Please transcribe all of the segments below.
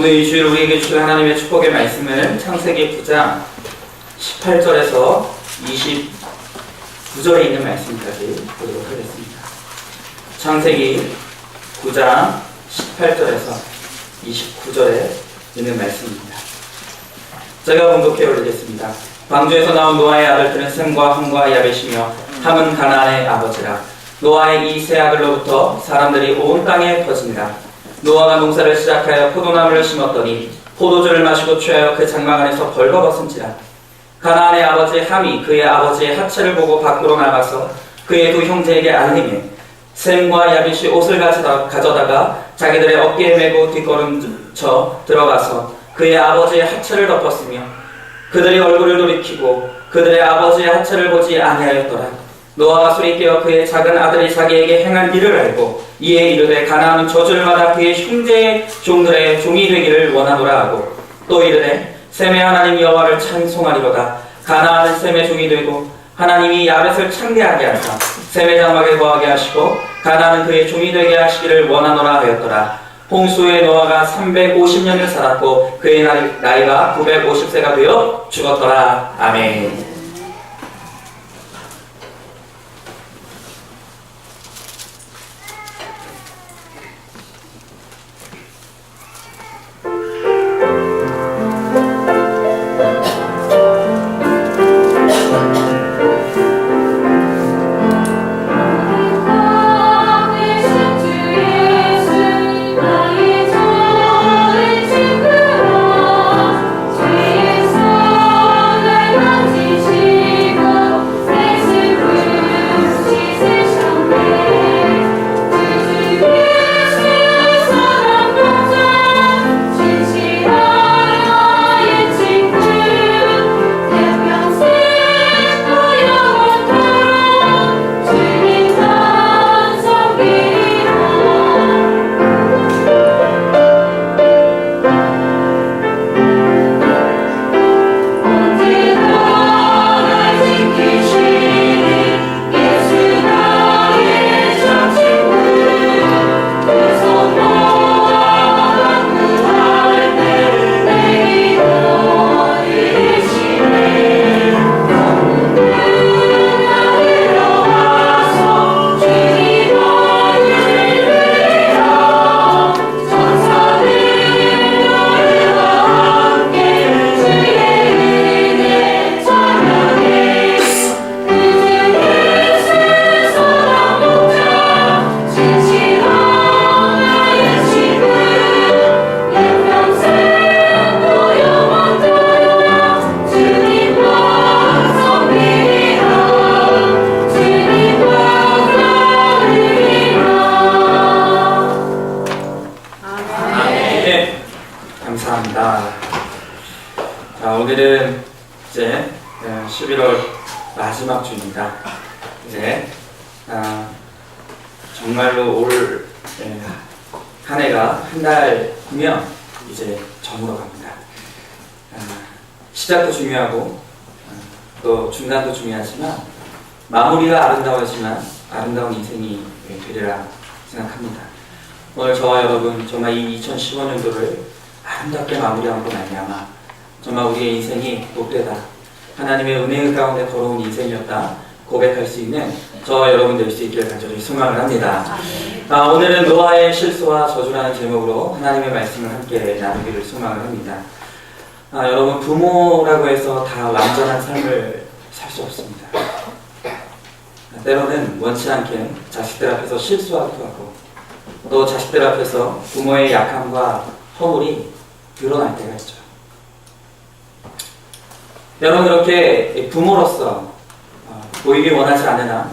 오늘 이 주일 우리에게 주신 하나님의 축복의 말씀은 창세기 9장 18절에서 29절에 있는 말씀까지 보도록 하겠습니다. 창세기 9장 18절에서 29절에 있는 말씀입니다. 제가 봉독해 올리겠습니다. 광주에서 나온 노아의 아들들은 셈과 함과 야벳이며 함은 가나안의 아버지라. 노아의 이 세 아들로부터 사람들이 온 땅에 퍼지니라. 노아가 농사를 시작하여 포도나무를 심었더니 포도주를 마시고 취하여 그 장막 안에서 벌거벗은지라. 가나안의 아버지 함이 그의 아버지의 하체를 보고 밖으로 나가서 그의 두 형제에게 알리매 셈과 야벳이 옷을 가져다가 자기들의 어깨에 메고 뒷걸음쳐 들어가서 그의 아버지의 하체를 덮었으며 그들이 얼굴을 돌이키고 그들의 아버지의 하체를 보지 아니하였더라. 노아가 술이 깨어 그의 작은 아들이 자기에게 행한 일을 알고 이에 이르되 가나안은 저주를 받아 그의 형제의 종들의 종이 되기를 원하노라 하고 또 이르되 셈의 하나님 여호와를 찬송하리로다. 가나안은 셈의 종이 되고 하나님이 야벳을 창대하게 하사 셈의 장막에 거하게 하시고 가나안은 그의 종이 되게 하시기를 원하노라 하였더라. 홍수에 노아가 350년을 살았고 그의 나이가 950세가 되어 죽었더라. 아멘. 자, 오늘은 이제 11월 마지막 주입니다. 이제 정말로 올 한 해가 한 달 후면 이제 저물어 갑니다. 시작도 중요하고 또 중간도 중요하지만 마무리가 아름다워지만 아름다운 인생이 되리라 생각합니다. 오늘 저와 여러분 정말 이 2015년도를 아름답게 마무리하고 말미암아 정말 우리의 인생이 복되다, 하나님의 은혜의 가운데 걸어온 인생이었다 고백할 수 있는 저와 여러분 될 수 있기를 간절히 소망을 합니다. 오늘은 노아의 실수와 저주라는 제목으로 하나님의 말씀을 함께 나누기를 소망을 합니다. 여러분, 부모라고 해서 다 완전한 삶을 살 수 없습니다. 때로는 원치 않게 자식들 앞에서 실수하기도 하고 또 자식들 앞에서 부모의 약함과 허물이 드러날 때가 있죠. 여러분, 이렇게 부모로서 보이기 원하지 않으나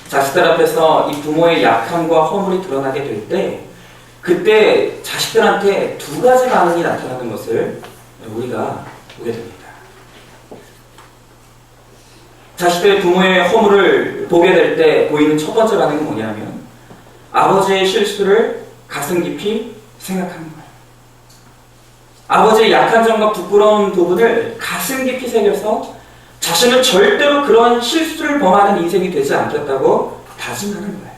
자식들 앞에서 이 부모의 약함과 허물이 드러나게 될 때 그때 자식들한테 두 가지 반응이 나타나는 것을 우리가 보게 됩니다. 자식들의 부모의 허물을 보게 될 때 보이는 첫 번째 반응은 뭐냐면 아버지의 실수를 가슴 깊이 생각하는 거예요. 아버지의 약한 점과 부끄러운 부분을 가슴 깊이 새겨서 자신은 절대로 그런 실수를 범하는 인생이 되지 않겠다고 다짐하는 거예요.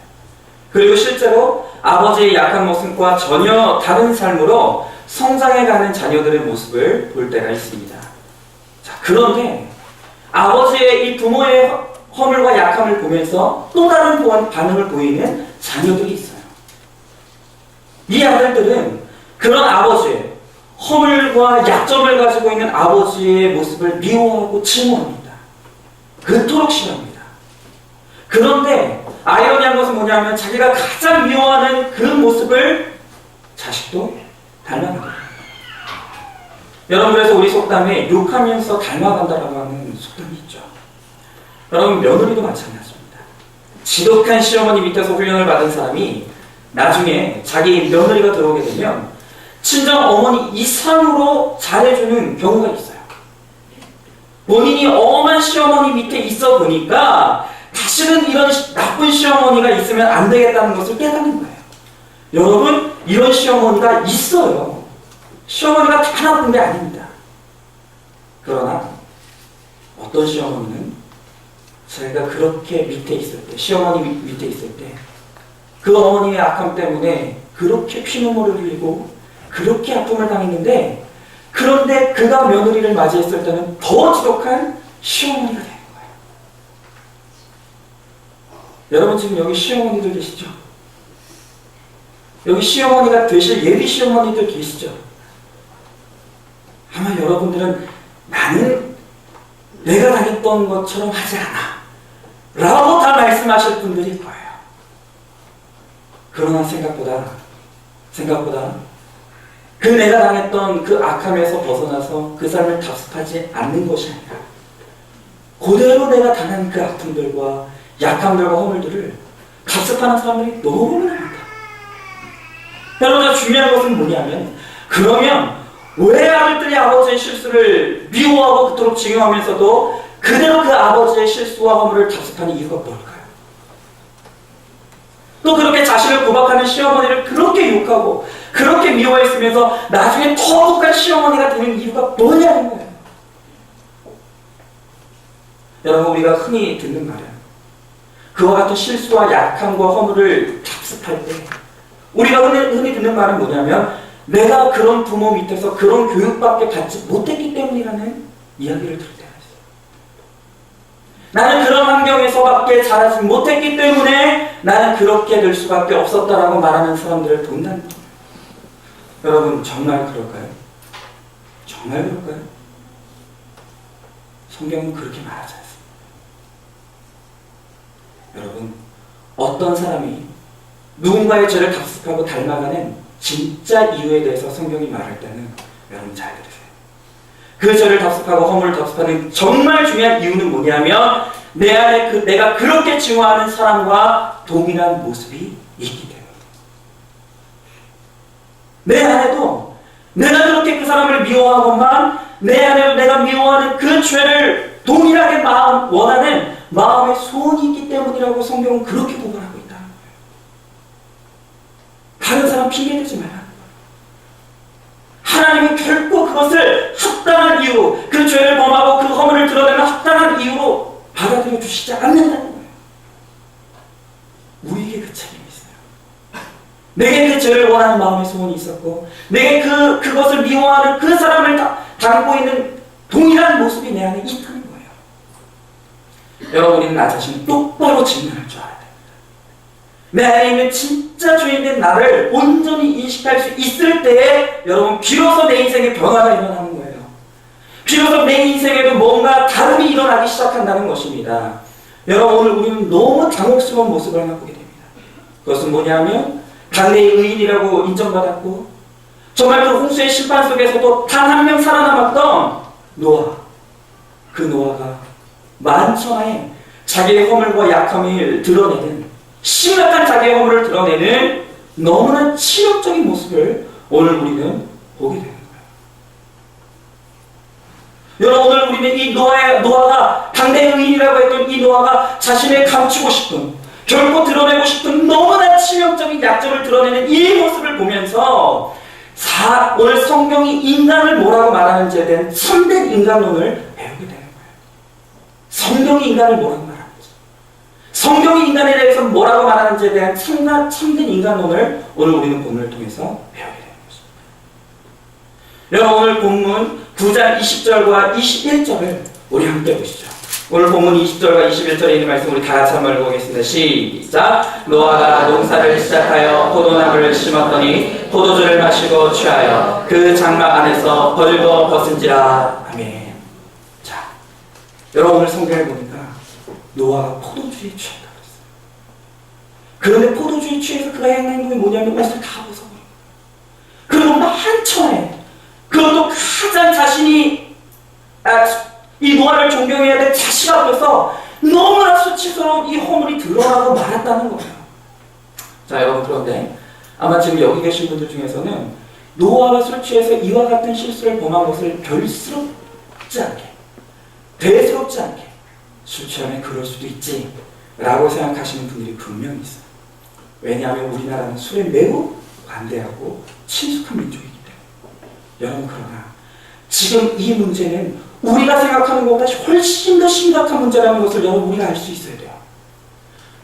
그리고 실제로 아버지의 약한 모습과 전혀 다른 삶으로 성장해가는 자녀들의 모습을 볼 때가 있습니다. 자, 그런데 아버지의 이 부모의 허물과 약함을 보면서 또 다른 반응을 보이는 자녀들이 있어요. 이 아들들은 그런 아버지의 허물과 약점을 가지고 있는 아버지의 모습을 미워하고 증오합니다. 그토록 싫어합니다. 그런데 아이러니한 것은 뭐냐면 자기가 가장 미워하는 그 모습을 자식도 닮아간다. 여러분, 그래서 우리 속담에 욕하면서 닮아간다라고 하는 속담이 있죠. 여러분, 며느리도 마찬가지입니다. 지독한 시어머니 밑에서 훈련을 받은 사람이 나중에 자기 며느리가 들어오게 되면 친정 어머니 이상으로 잘해주는 경우가 있어요. 본인이 엄한 시어머니 밑에 있어 보니까 다시는 이런 나쁜 시어머니가 있으면 안 되겠다는 것을 깨닫는 거예요. 여러분, 이런 시어머니가 있어요. 시어머니가 다 나쁜 게 아닙니다. 그러나 어떤 시어머니는 자기가 그렇게 밑에 있을 때, 시어머니 밑에 있을 때 그 어머니의 악함 때문에 그렇게 피눈물을 흘리고 그렇게 아픔을 당했는데, 그런데 그가 며느리를 맞이했을 때는 더 지독한 시어머니가 되는 거예요. 여러분, 지금 여기 시어머니들 계시죠? 여기 시어머니가 되실 예비 시어머니들 계시죠? 아마 여러분들은 나는 내가 당했던 것처럼 하지 않아 라고 다 말씀하실 분들이 거예요. 그러나 생각보다 그 내가 당했던 그 악함에서 벗어나서 그 삶을 답습하지 않는 것이 아니라 그대로 내가 당한 그 아픔들과 약함들과 허물들을 답습하는 사람들이 너무 많습니다. 여러분, 중요한 것은 뭐냐면, 그러면 왜 아들들이 아버지의 실수를 미워하고 그토록 증오하면서도 그대로 그 아버지의 실수와 허물을 답습하는 이유가 뭘까요? 또 그렇게 자신을 구박하는 시어머니를 그렇게 욕하고 그렇게 미워했으면서 나중에 더욱한 시어머니가 되는 이유가 뭐냐는 거예요. 여러분, 우리가 흔히 듣는 말은 그와 같은 실수와 약함과 허물을 답습할 때 우리가 흔히 듣는 말은 뭐냐면, 내가 그런 부모 밑에서 그런 교육밖에 받지 못했기 때문이라는 이야기를 들을 때가 있어요. 나는 그런 환경에서밖에 자라지 못했기 때문에 나는 그렇게 될 수밖에 없었다라고 말하는 사람들을 본다는 거예요. 여러분, 정말 그럴까요? 정말 그럴까요? 성경은 그렇게 말하지 않습니다. 여러분, 어떤 사람이 누군가의 죄를 답습하고 닮아가는 진짜 이유에 대해서 성경이 말할 때는 여러분 잘 들으세요. 그 죄를 답습하고 허물을 답습하는 정말 중요한 이유는 뭐냐면, 내 안에 내가 그렇게 증오하는 사람과 동일한 모습이 있기 때문에, 내 안에도 내가 그렇게 그 사람을 미워하건만 내 안에 내가 미워하는 그 죄를 동일하게 원하는 마음의 소원이 있기 때문이라고 성경은 그렇게 고발하고 있다는 거예요. 다른 사람 핑계대지 말라는 거예요. 하나님은 결코 그것을 합당한 이유, 그 죄를 범하고 그 허물을 드러내는 합당한 이유로 받아들여 주시지 않는다는 거예요. 우리에게 그 책임이 있어요. 내게 그 죄를 원하는 마음의 소원이 있었고, 내게 그것을 미워하는 그 사람을 담고 있는 동일한 모습이 내 안에 있다는 거예요. 여러분, 우리는 나 자신을 똑바로 직면할 줄 알아야 됩니다. 내 안에 있는 진짜 주인된 나를 온전히 인식할 수 있을 때에 여러분, 비로소 내 인생에 변화가 일어나는 거예요. 비로소 내 인생에도 뭔가 다름이 일어나기 시작한다는 것입니다. 여러분, 오늘 우리는 너무 당혹스러운 모습을 맛보게 됩니다. 그것은 뭐냐면, 당대의 의인이라고 인정받았고 정말 그 홍수의 심판 속에서도 단 한 명 살아남았던 노아. 그 노아가 만천하에 자기의 허물과 약함을 드러내는, 심각한 자기의 허물을 드러내는 너무나 치욕적인 모습을 오늘 우리는 보게 되는 거예요. 여러분, 오늘 우리는 이 노아가 당대의 의인이라고 했던 이 노아가 자신을 감추고 싶은, 결코 드러내고 싶은 너무나 치명적인 약점을 드러내는 이 모습을 보면서 오늘 성경이 인간을 뭐라고 말하는지에 대한 참된 인간론을 배우게 되는 거예요. 성경이 인간을 뭐라고 말하는지, 성경이 인간에 대해서 뭐라고 말하는지에 대한 참된 인간론을 오늘 우리는 본문을 통해서 배우게 되는 것입니다. 여러분 오늘 본문 9장 20절과 21절을 우리 함께 보시죠. 오늘 본문 20절과 21절에 있는 말씀 우리 다 같이 한번 읽어보겠습니다. 시작. 노아가 농사를 시작하여 포도나무를 심었더니 포도주를 마시고 취하여 그 장막 안에서 벌거 벗은지라. 아멘. 자, 여러분 오늘 성경을 보니까 노아가 포도주에 취했다 그랬어요. 그런데 포도주에 취해서 그가 한 행동이 뭐냐면 옷을 다 벗어버린 거예요. 그리고 한천에 그것도 가장 자신이 이 노아를 존경해야 될 자식 앞에서 너무나 수치스러운 이 허물이 드러나고 말았다는 거예요. 자, 여러분 그런데 아마 지금 여기 계신 분들 중에서는 노아가 술 취해서 이와 같은 실수를 범한 것을 별스럽지 않게, 대수롭지 않게 술 취하면 그럴 수도 있지 라고 생각하시는 분들이 분명히 있어요. 왜냐하면 우리나라는 술에 매우 관대하고 친숙한 민족이기 때문에. 여러분 그러나 지금 이 문제는 우리가 생각하는 것보다 훨씬 더 심각한 문제라는 것을 여러분 우리가 알 수 있어야 돼요.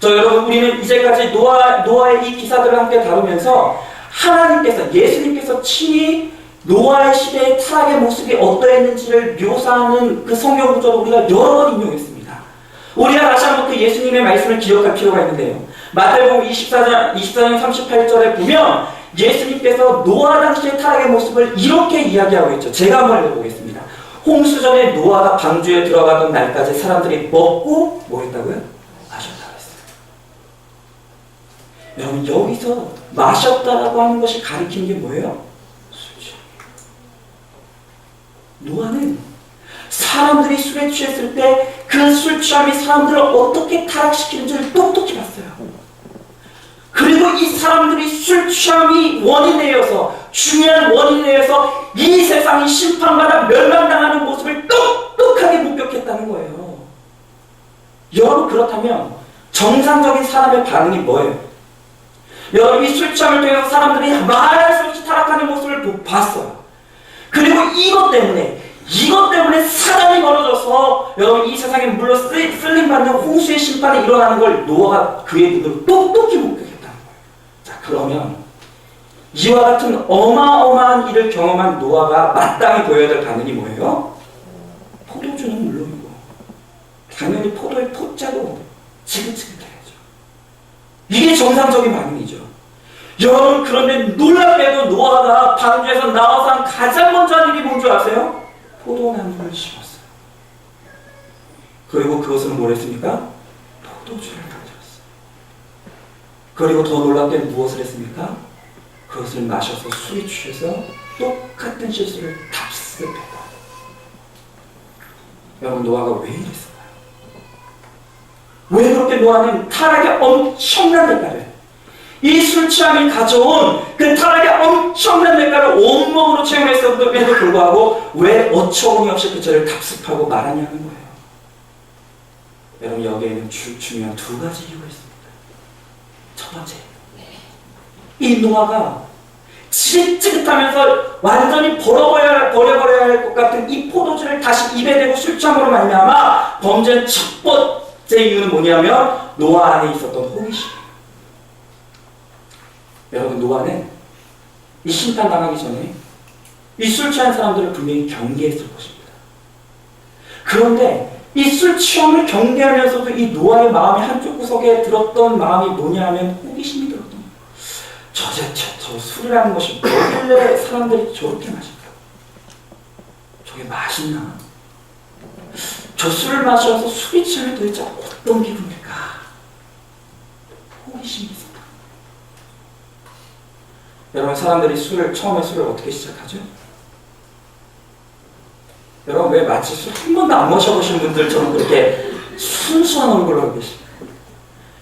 여러분 우리는 이제까지 노아의 이 기사들을 함께 다루면서 하나님께서, 예수님께서 친히 노아의 시대의 타락의 모습이 어떠했는지를 묘사하는 그 성경 구절을 우리가 여러 번 인용했습니다. 우리가 다시 한번 그 예수님의 말씀을 기억할 필요가 있는데요. 마태복음 24장 38절에 보면 예수님께서 노아 당시의 타락의 모습을 이렇게 이야기하고 있죠. 제가 한번 읽어보겠습니다. 홍수 전에 노아가 방주에 들어가던 날까지 사람들이 먹고 뭐 했다고요? 마셨다고 했어요. 여러분 여기서 마셨다라고 하는 것이 가리키는 게 뭐예요? 술 취함. 노아는 사람들이 술에 취했을 때 그 술 취함이 사람들을 어떻게 타락시키는지를 똑똑히 봤어요. 그리고 이 사람들이 술 취함이 원인되어서, 중요한 원인되어서 이 세상이 심판받아 멸망당하는 모습을 똑똑하게 목격했다는 거예요. 여러분 그렇다면 정상적인 사람의 반응이 뭐예요? 여러분 이 술 취함을 통해서 사람들이 말할 수 없이 타락하는 모습을 봤어요. 그리고 이것 때문에 사단이 벌어져서 여러분 이 세상에 물로 쓸림받는 홍수의 심판이 일어나는 걸 노아가 그의 눈으로 똑똑히 목격했다는 거예요. 자, 그러면 이와 같은 어마어마한 일을 경험한 노아가 마땅히 보여야 될 반응이 뭐예요? 포도주는 물론이고 당연히 포도의 포자도 지긋지긋해야죠. 이게 정상적인 반응이죠. 여러분 그런데 놀랍게도 노아가 방주에서 나와서 한 가장 먼저 한 일이 뭔지 아세요? 포도나무를 심었어요. 그리고 그것은 뭘 했습니까? 포도주를 가져왔어요. 그리고 더 놀랍게는 무엇을 했습니까? 그것을 마셔서 술이 취해서 똑같은 실수를 답습했다. 여러분 노아가 왜 이랬을까요? 왜 그렇게 노아는 타락의 엄청난 대가를, 이 술 취함이 가져온 그 타락의 엄청난 대가를 온몸으로 체험했음에도 불구하고 왜 어처구니 없이 그 죄를 답습하고 말하냐는 거예요. 여러분 여기에는 중요한 두 가지 이유가 있습니다. 첫 번째, 이 노아가 지긋지긋하면서 완전히 버려버려야 할 것 같은 이 포도주를 다시 입에 대고 술 취함으로 말미암아 범죄한 첫 번째 이유는 뭐냐면 노아 안에 있었던 호기심. 여러분 노아는 이 심판 당하기 전에 이 술 취한 사람들을 분명히 경계했을 것입니다. 그런데 이 술 취함을 경계하면서도 이 노아의 마음이 한쪽 구석에 들었던 마음이 뭐냐 하면 호기심이 들었던 거예요. 저 술이라는 것이 뭐길래 사람들이 저렇게 마실까? 저게 맛있나? 저 술을 마셔서 술이 취하면 도대체 어떤 기분일까? 호기심이 있습니다. 여러분 사람들이 처음에 술을 어떻게 시작하죠? 여러분 왜 마치 술 한 번도 안 마셔보신 분들처럼 그렇게 순수한 얼굴로 하고 계십니까?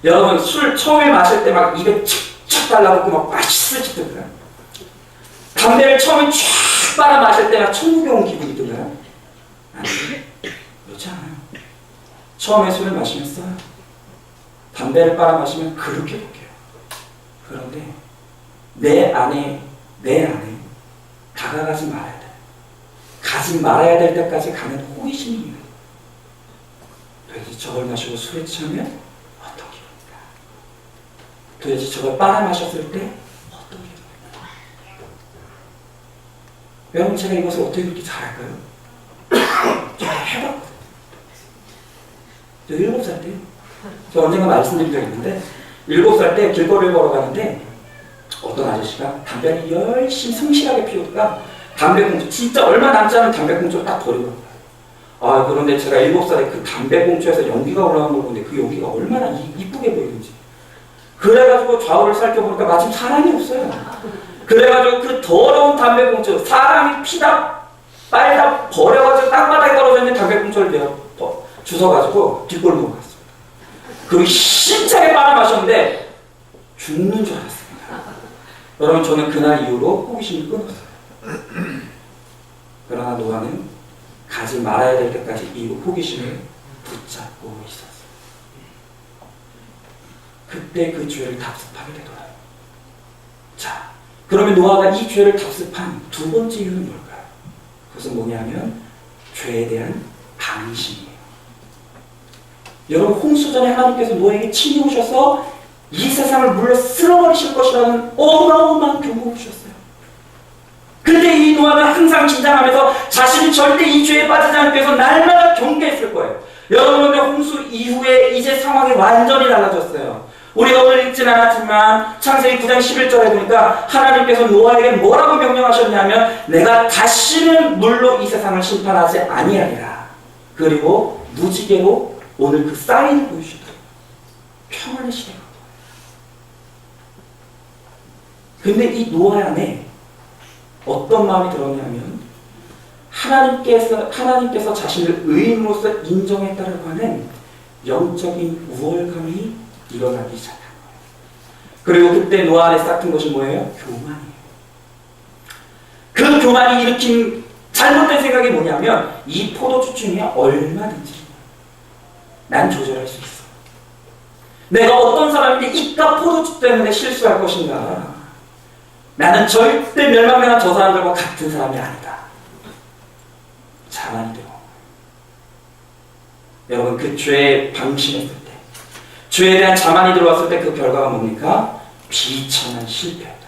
여러분 술 처음에 마실 때 막 입에 촥촥 달라붙고 막 맛있을지도 담배를 처음에 쫙 빨아 마실 때 막 천국에 온 기분이 들어요? 아니요. 그렇지 않아요. 처음에 술을 마시면서 담배를 빨아 마시면 그렇게 느껴요. 그런데 내 안에 다가가지 말아야 돼. 가지 말아야 될 때까지 가는 호기심이 있는 거예요. 도대체 저걸 마시고 술에 취하면 어떤 기분일까? 도대체 저걸 빨아 마셨을 때 어떤 기분일까? 여러분, 제가 이것을 어떻게 그렇게 잘할까요? 제가 해봤거든요. 저 7살 때요. 저 언젠가 말씀드린 적 있는데 7살 때 길거리를 걸어가는데 어떤 아저씨가 담배를 열심히 성실하게 피우다가 담배꽁초, 진짜 얼마 남지 않은 담배꽁초를 딱 버리더라고요. 아, 그런데 제가 7살에 그 담배꽁초에서 연기가 올라온 걸 보는데 그 연기가 얼마나 이쁘게 보이는지. 그래가지고 좌우를 살펴보니까 마침 사람이 없어요. 그래가지고 그 더러운 담배꽁초, 사람이 피다 빨다 버려가지고 땅바닥에 떨어져 있는 담배꽁초를 내가 주워가지고 뒷골목으로 갔어요. 그리고 힘차게 빨아 마셨는데 죽는 줄 알았습니다. 여러분, 저는 그날 이후로 호기심을 끊었어요. 그러나 노아는 가지 말아야 될 때까지 이 호기심을 붙잡고 있었어요. 그때 그 죄를 답습하게 되더라고요. 자, 그러면 노아가 이 죄를 답습한 두 번째 이유는 뭘까요? 그것은 뭐냐면 죄에 대한 방심이에요. 여러분, 홍수 전에 하나님께서 노아에게 친히 오셔서 이 세상을 물러 쓸어버리실 것이라는 어마어마한 경고를 주셨어요. 그런데 이 노아는 항상 긴장하면서 자신이 절대 이 죄에 빠지지 않기 위해서 날마다 경계했을 거예요. 여러분의 홍수 이후에 이제 상황이 완전히 달라졌어요. 우리가 오늘 읽진 않았지만 창세기 9장 11절에 보니까 하나님께서 노아에게 뭐라고 명령하셨냐면 내가 다시는 물로 이 세상을 심판하지 아니하리라. 그리고 무지개로 오늘 그 사인을 보여주시더라고요. 평안의 시대가. 근데 이 노아 안에 어떤 마음이 들었냐면 하나님께서 자신을 의인으로서 인정했다라고 하는 영적인 우월감이 일어나기 시작한 거예요. 그리고 그때 노아 안에 싹튼 것이 뭐예요? 교만이에요. 그 교만이 일으킨 잘못된 생각이 뭐냐면 이 포도주 중에 얼마든지 난 조절할 수 있어. 내가 어떤 사람인데 이깟 포도주 때문에 실수할 것인가. 나는 절대 멸망당한 저 사람들과 같은 사람이 아니다. 자만이 되고. 여러분, 그 죄에 방심했을 때, 죄에 대한 자만이 들어왔을 때 그 결과가 뭡니까? 비천한 실패였다.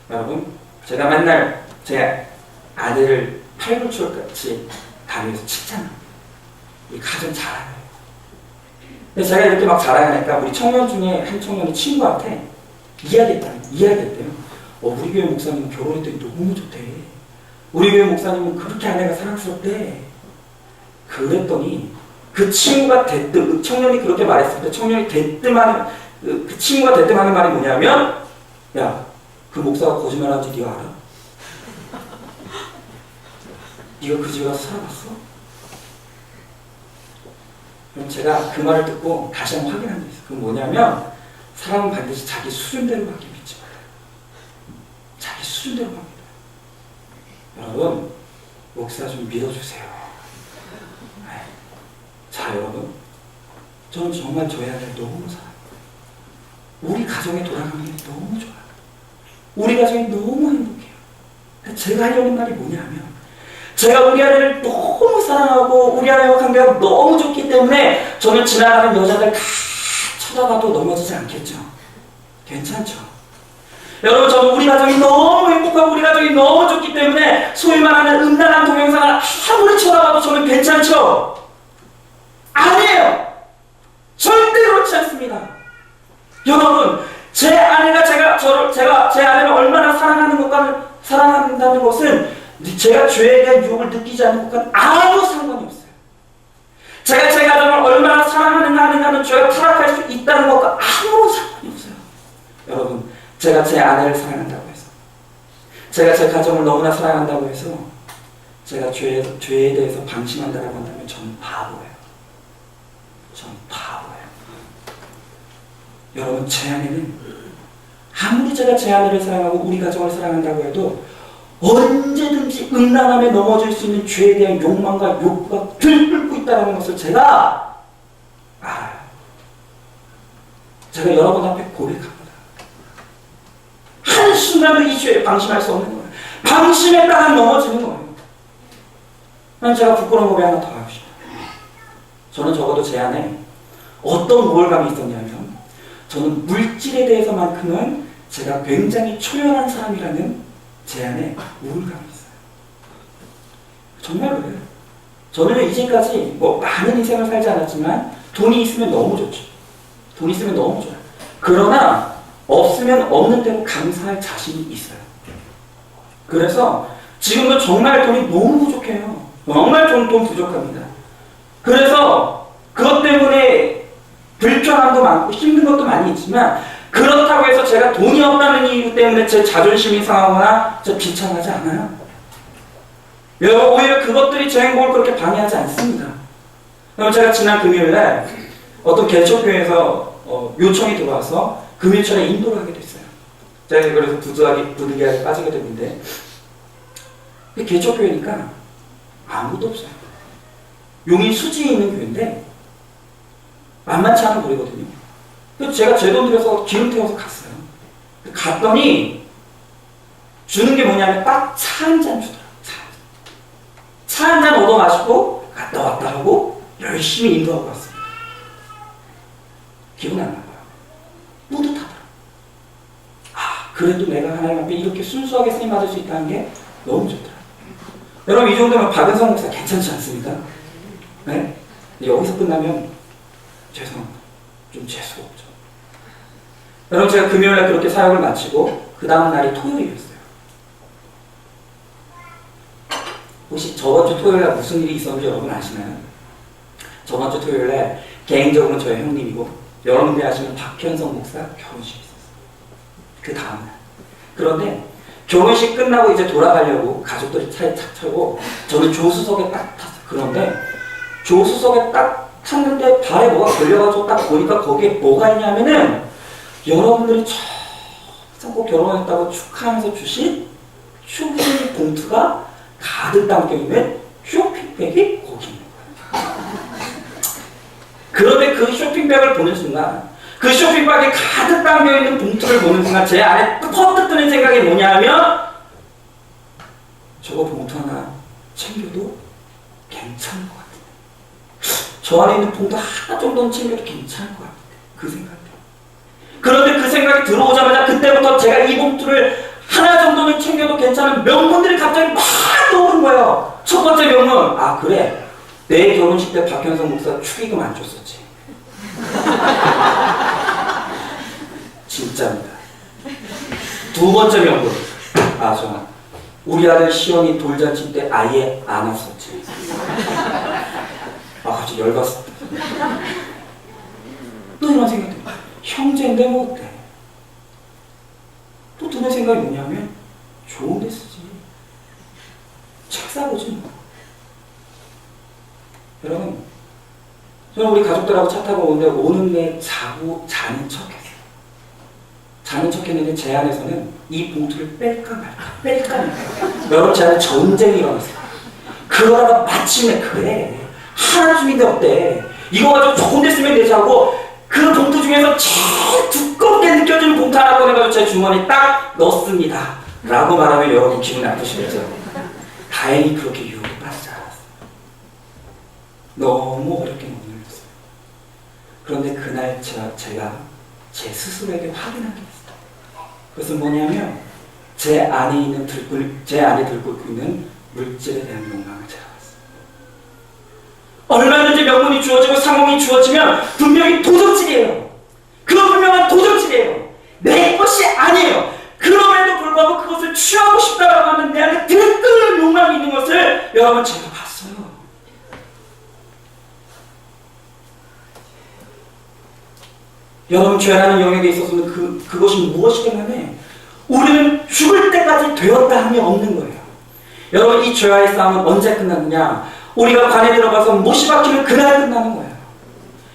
여러분, 제가 맨날 제 아들을 팔불출같이 다니면서 칭찬합니다. 이 가정 잘하네요. 근데 제가 이렇게 막 자랑하니까 우리 청년 중에 한 청년이 친구한테 이야기했대요. 우리 교회 목사님 결혼했더니 너무 좋대. 우리 교회 목사님은 그렇게 아내가 사랑스럽대. 그랬더니 그 친구가 대뜸, 청년이 그렇게 말했을 때 청년이 대뜸하는, 그 친구가 대뜸하는 말이 뭐냐면 야, 그 목사가 거짓말하는지 네가 알아? 네가 그 집에 가서 살아봤어? 그럼 제가 그 말을 듣고 다시 한번 확인한 게 있어요. 그건 뭐냐면 사람은 반드시 자기 수준대로밖에 믿지 말아요. 자기 수준대로만 믿어요. 여러분, 목사 좀 믿어주세요. 자, 여러분, 저는 정말 저희 아들 너무 사랑해요. 우리 가정에 돌아가는 게 너무 좋아요. 우리 가정이 너무 행복해요. 제가 하려는 말이 뭐냐면 제가 우리 아들을 너무 사랑하고 우리 아들과 관계가 너무 좋기 때문에 저는 지나가는 여자들 다 쳐다봐도 넘어지지 않겠죠. 괜찮죠? 여러분, 저는 우리 가정이 너무 행복하고 우리 가정이 너무 좋기 때문에 소위 말하는 음란한 동영상을 아무리 쳐다봐도 저는 괜찮죠? 아니에요! 절대 그렇지 않습니다. 여러분, 제 아내가 제 아내를 얼마나 사랑한다는 것은 제가 죄에 대한 유혹을 느끼지 않는 것과는 아무 상관이 없어요. 제가 제 가정을 얼마나 사랑하는가 하는가는 죄가 타락할 수 있다는 것과 아무런 상관이 없어요. 여러분, 제가 제 아내를 사랑한다고 해서, 제가 제 가정을 너무나 사랑한다고 해서 제가 죄에 대해서 방심한다고 한다면 저는 바보예요. 저는 바보예요. 여러분, 제 아내는 아무리 제가 제 아내를 사랑하고 우리 가정을 사랑한다고 해도 언제든지 음란함에 넘어질 수 있는 죄에 대한 욕망과 욕구가 들끓고 있다는 것을 제가 알아요. 제가 여러분 앞에 고백합니다. 한순간도 이 죄에 방심할 수 없는 거예요. 방심했다가 넘어지는 거예요. 그럼 제가 부끄러운 고백 하나 더 하고 싶어요. 저는 적어도 제 안에 어떤 우월감이 있었냐면 저는 물질에 대해서만큼은 제가 굉장히 초연한 사람이라는 제 안에 우울감이 있어요. 정말 그래요. 저는 이제까지 뭐 많은 인생을 살지 않았지만 돈이 있으면 너무 좋죠. 돈이 있으면 너무 좋아요. 그러나 없으면 없는 대로 감사할 자신이 있어요. 그래서 지금도 정말 돈이 너무 부족해요. 정말 돈 부족합니다. 그래서 그것 때문에 불편함도 많고 힘든 것도 많이 있지만 그렇다고 해서 제가 돈이 없다는 이유 때문에 제 자존심이 상하거나 저 비참하지 않아요. 여러분, 오히려 그것들이 제 행복을 그렇게 방해하지 않습니다. 그럼 제가 지난 금요일날 어떤 개척교회에서 요청이 들어와서 금요일철에 인도를 하게 됐어요. 제가 그래서 부득이하게 빠지게 됐는데 개척교회니까 아무도 없어요. 용인 수지에 있는 교회인데 만만치 않은 거리거든요. 그래서 제가 제 돈 들여서 기름 태워서 갔어요. 갔더니 주는 게 뭐냐면 딱 차 한 잔 주더라고요. 차 한 잔 얻어 마시고 갔다 왔다 하고 열심히 인도하고 왔습니다. 기분 안 나빠요. 뿌듯하더라고요. 그래도 내가 하나님 앞에 이렇게 순수하게 쓰임 받을 수 있다는 게 너무 좋더라고요. 여러분, 이 정도면 박은성 목사 괜찮지 않습니까? 네? 여기서 끝나면 죄송합니다. 좀 재수가 없죠. 여러분, 제가 금요일날 그렇게 사역을 마치고 그 다음 날이 토요일이었어요. 혹시 저번 주 토요일날 무슨 일이 있었는지 여러분 아시나요? 저번 주 토요일날 개인적으로 저희 형님이고 여러분들이 아시는 박현성 목사 결혼식이 있었어요. 그 다음날. 그런데 결혼식 끝나고 이제 돌아가려고 가족들이 차에 탁 타고 저는 조수석에 딱 탔어요. 그런데 조수석에 딱 탔는데 발에 뭐가 걸려가지고 딱 보니까 거기에 뭐가 있냐면은 여러분들이 처음 꼭 결혼했다고 축하하면서 주신 쇼핑 봉투가 가득 담겨있는 쇼핑백이 거기 있는 거예요. 그런데 그 쇼핑백을 보는 순간 그 쇼핑백에 가득 담겨있는 봉투를 보는 순간 제 안에 퍼뜩 드는 생각이 뭐냐 하면 저거 봉투 하나 챙겨도 괜찮을 것 같은데 저 안에 있는 봉투 하나 정도는 챙겨도 괜찮을 것 같은데 그 생각이 그런데 그 생각이 들어오자마자 그때부터 제가 이 봉투를 하나 정도는 챙겨도 괜찮은 명분들이 갑자기 막 떠오른 거예요. 첫 번째 명분, 그래, 내 결혼식 때 박현성 목사 축의금 안 줬었지. 진짜입니다. 두 번째 명분, 맞아, 우리 아들 시원이 돌잔치 때 아예 안 왔었지. 갑자기 열받았어. 또 이런 생각이 들어요. 형제인데 뭐 어때? 또 드는 생각이 뭐냐면 좋은 데 쓰지. 책 사보지 뭐. 여러분, 저는 우리 가족들하고 차 타고 오는데 오는 내 자고 자는 척했어요. 자는 척했는데 제 안에서는 이 봉투를 뺄까 말까. 여러분, 제 안에 전쟁이 일어났어요. 그러다가 마침내 그래, 하나 중인데 어때? 이거 가지고 좋은 데 쓰면 되지 하고 그 봉투 중에서 제일 두껍게 느껴지는 봉투 하나 꺼내가지고 제 주머니에 딱 넣습니다. 라고 말하면 여러분 기분 나쁘시겠죠? 다행히 그렇게 유혹에 빠지지 않았어요. 너무 어렵게 못 눌렸어요. 그런데 그날 제가 제 스스로에게 확인한 게 있어요. 그것은 뭐냐면 제 안에 들고 있는 물질에 대한 욕망을 제가 얼마든지 명분이 주어지고 상황이 주어지면 분명히 도적질이에요. 그건 분명한 도적질이에요. 내 것이 아니에요. 그럼에도 불구하고 그것을 취하고 싶다라고 하면 내 안에 들끓는 욕망이 있는 것을 여러분 제가 봤어요. 여러분, 죄라는 영역에 있어서는 그것이 무엇이든 간에 우리는 죽을 때까지 되었다 함이 없는 거예요. 여러분, 이 죄와의 싸움은 언제 끝났느냐? 우리가 관에 들어가서 못이 박히는 그날 끝나는 거예요.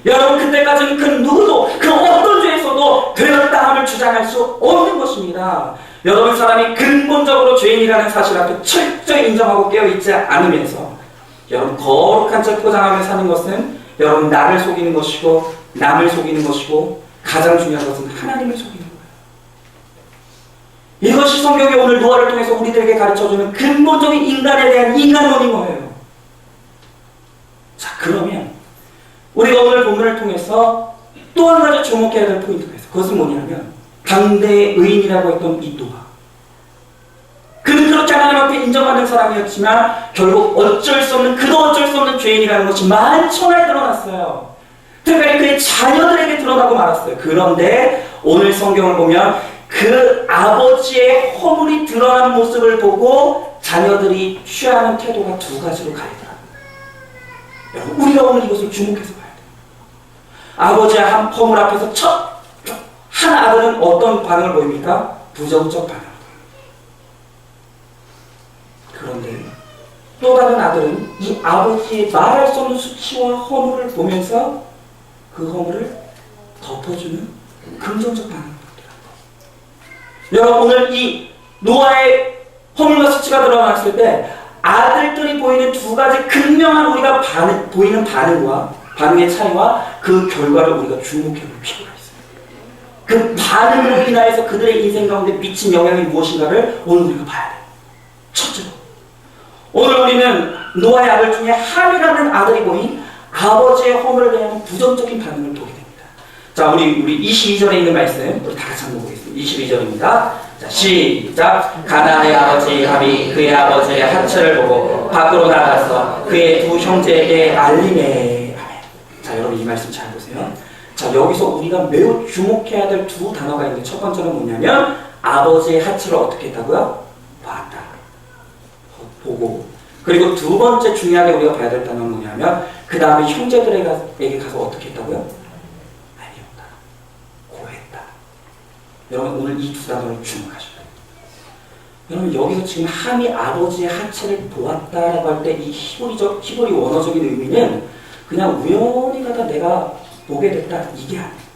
여러분, 그때까지는 그 누구도 그 어떤 죄에서도 되었다 함을 주장할 수 없는 것입니다. 여러분, 사람이 근본적으로 죄인이라는 사실 앞에 철저히 인정하고 깨어있지 않으면서 여러분 거룩한 척 포장하며 사는 것은 여러분 나를 속이는 것이고 남을 속이는 것이고 가장 중요한 것은 하나님을 속이는 거예요. 이것이 성경이 오늘 노아를 통해서 우리들에게 가르쳐주는 근본적인 인간에 대한 인간론인 거예요. 자, 그러면 우리가 오늘 본문을 통해서 또 한 가지 주목해야 될 포인트가 있어요. 그것은 뭐냐면 당대의 의인이라고 했던 이 노아, 그 하나님 앞에 인정받는 사람이었지만 결국 어쩔 수 없는, 그도 어쩔 수 없는 죄인이라는 것이 만천하에 드러났어요. 특별히 그의 자녀들에게 드러나고 말았어요. 그런데 오늘 성경을 보면 그 아버지의 허물이 드러난 모습을 보고 자녀들이 취하는 태도가 두 가지로 가리더라고요. 여러분, 우리가 오늘 이것을 주목해서 봐야 돼요. 아버지의 한 허물 앞에서 한 아들은 어떤 반응을 보입니까? 부정적 반응을 보입니다. 그런데 또 다른 아들은 이 아버지의 말할 수 없는 수치와 허물을 보면서 그 허물을 덮어주는 긍정적 반응을 보더라고요. 여러분, 오늘 이 노아의 허물과 수치가 드러났을 때 아들들이 보이는 두 가지 극명한 우리가 보이는 반응의 차이와 그 결과를 우리가 주목해 볼 필요가 있습니다. 그 반응으로 인하여서 그들의 인생 가운데 미친 영향이 무엇인가를 오늘 우리가 봐야 돼요. 첫째로, 오늘 우리는 노아의 아들 중에 함이라는 아들이 보인 아버지의 허물에 대한 부정적인 반응을 보게 됩니다. 자, 우리 22절에 있는 말씀 우리 다 같이 한번 보겠습니다. 22절입니다. 자, 시작. 가나안의 아버지 함이 그의 아버지의 하체를 보고 밖으로 나가서 그의 두 형제에게 알리매. 아멘. 자, 여러분 이 말씀 잘 보세요. 자, 여기서 우리가 매우 주목해야 될 두 단어가 있는데 첫 번째는 뭐냐면 아버지의 하체를 어떻게 했다고요? 봤다. 보고. 그리고 두 번째 중요하게 우리가 봐야 될 단어는 뭐냐면 그 다음에 형제들에게 가서 어떻게 했다고요? 알렸다. 고했다. 여러분, 오늘 이 두 단어를 주목하셔야 돼요. 여러분, 여기서 지금 함이 아버지의 하체를 보았다라고 할 때 이 히브리 원어적인 의미는 그냥 우연히 가다 내가 보게 됐다, 이게 아니에요.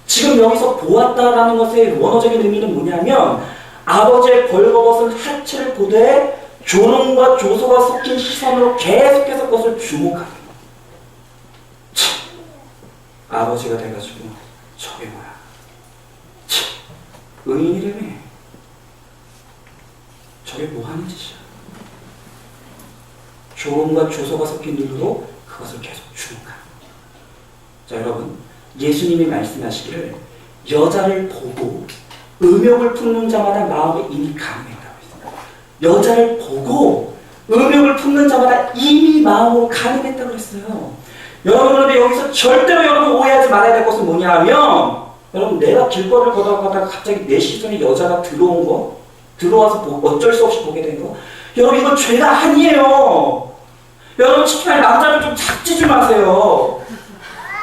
지금 여기서 보았다라는 것의 원어적인 의미는 뭐냐면 아버지의 벌거벗은 하체를 보되 조롱과 조소가 섞인 시선으로 계속해서 그것을 주목하는 거예요. 아버지가 돼가지고 저게 뭐야? 의인이라며. 저게 뭐하는 짓이야? 조롱과 조소가 섞인 눈으로 그것을 계속 주목하는 거예요. 자, 여러분, 예수님이 말씀하시기를 여자를 보고 음욕을 품는 자마다 마음에 이미 감했다고 했습니다. 여자를 보고 음욕을 품는 자마다 이미 마음으로 간음했다고 했어요. 여러분, 그런데 여기서 절대로 여러분 오해하지 말아야 될 것은 뭐냐 하면 여러분, 내가 길거리를 걷다가 갑자기 내 시선에 여자가 들어와서 어쩔 수 없이 보게 된 거, 여러분 이건 죄가 아니에요. 여러분, 정말 남자를 좀 잡지 좀 마세요.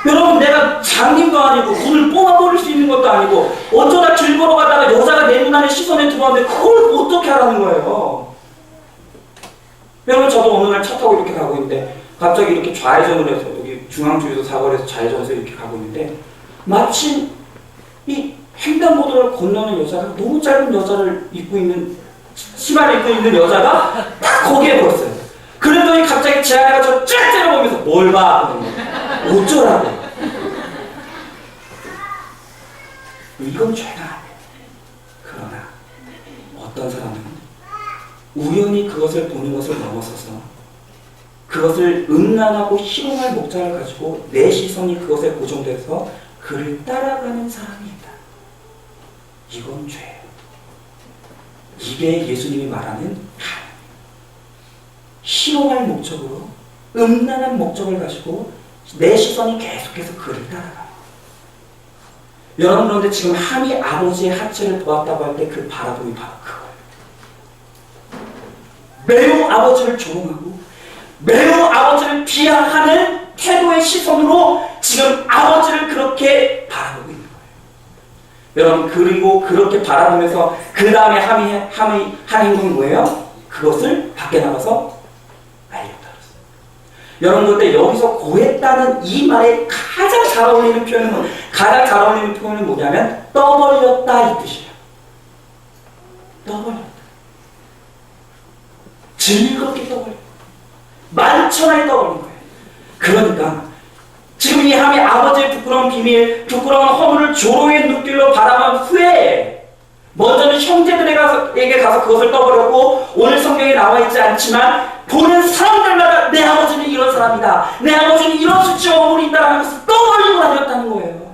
여러분, 내가 장님도 아니고 눈을 뽑아버릴 수 있는 것도 아니고 어쩌다 길 걸어가다가 여자가 내 눈 안에 시선에 들어왔는데 그걸 어떻게 하라는 거예요. 여러분, 저도 어느 날 차 타고 이렇게 가고 있는데 갑자기 이렇게 좌회전을 해서 여기 중앙주유소 사거리에서 좌회전해서 이렇게 가고 있는데 마침 이 횡단보도를 건너는 여자가 너무 짧은 여자를 입고 있는 치마를 입고 있는 여자가 딱 거기에 보였어요. 그랬더니 갑자기 제 아내가 저 쫙 째려보면서 뭘 봐? 어쩌라고? 이건 죄가 아니에요. 그러나 어떤 사람은 우연히 그것을 보는 것을 넘어서서 그것을 음란하고 희롱할 목적을 가지고 내 시선이 그것에 고정돼서 그를 따라가는 사람이 있다. 이건 죄예요. 이게 예수님이 말하는 희롱할 목적으로 음란한 목적을 가지고 내 시선이 계속해서 그를 따라가요. 여러분, 그런데 지금 함이 아버지의 하체를 보았다고 할 때 그 바라봄이 바로 그거예요. 매우 아버지를 조롱하고 매우 아버지를 비하하는 태도의 시선으로 지금 아버지를 그렇게 바라보고 있는 거예요. 여러분, 그리고 그렇게 바라보면서 그 다음에 함의 한 행동이 뭐예요? 그것을 밖에 나가서 알렸다. 여러분, 그런데 여기서 고했다는 이 말에 가장 잘 어울리는 표현은 뭐냐면 떠벌렸다, 이 뜻이에요. 떠벌렸다. 즐겁게 떠벌렸다. 만천하에 떠벌린 거예요. 그러니까 지금 이 함이 아버지의 부끄러운 비밀, 부끄러운 허물을 조롱의 눈길로 바라본 후에 먼저는 형제들에게 가서 그것을 떠벌였고, 오늘 성경에 나와 있지 않지만 보는 사람들마다 내 아버지는 이런 사람이다, 내 아버지는 이런 수치와 허물이 있다라는 것을 떠벌리고 다녔다는 거예요.